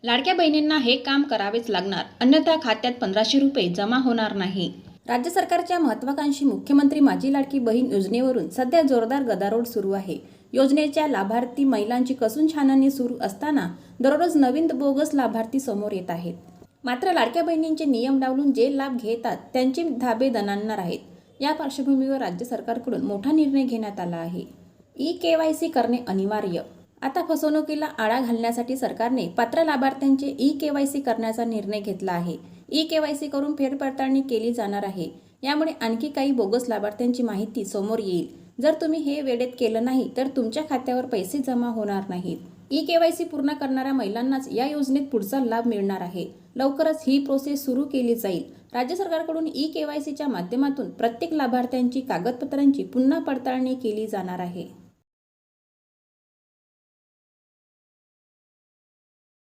लाडक्या बहिणींना हे काम करावेच लागणार, अन्यथा खात्यात 1500 रुपये जमा होणार नाही. राज्य सरकारच्या महत्त्वाकांक्षी मुख्यमंत्री माझी लाडकी बहीण योजनेवरून सध्या जोरदार गदारोळ सुरू आहे. योजनेच्या लाभार्थी महिलांची कसून छाननी सुरू असताना दररोज नवीन बोगस लाभार्थी समोर येत आहेत. मात्र लाडक्या बहिणींचे नियम डावलून जे लाभ घेतात त्यांचे धाबे दणाणणार आहेत. या पार्श्वभूमीवर राज्य सरकारकडून मोठा निर्णय घेण्यात आला आहे. ई-केवायसी करणे अनिवार्य. आता फसवणुकीला आळा घालण्यासाठी सरकारने पात्र लाभार्थ्यांचे ई-केवायसी करण्याचा निर्णय घेतला आहे. ई-केवायसी करून फेरपडताळणी केली जाणार आहे. यामुळे आणखी काही बोगस लाभार्थ्यांची माहिती समोर येईल. जर तुम्ही हे वेळेत केलं नाही तर तुमच्या खात्यावर पैसे जमा होणार नाहीत. ई-केवायसी पूर्ण करणाऱ्या महिलांनाच या योजनेत पुढचा लाभ मिळणार आहे. लवकरच ही प्रोसेस सुरू केली जाईल. राज्य सरकारकडून ई-केवायसीच्या माध्यमातून प्रत्येक लाभार्थ्यांची कागदपत्रांची पुन्हा पडताळणी केली जाणार आहे.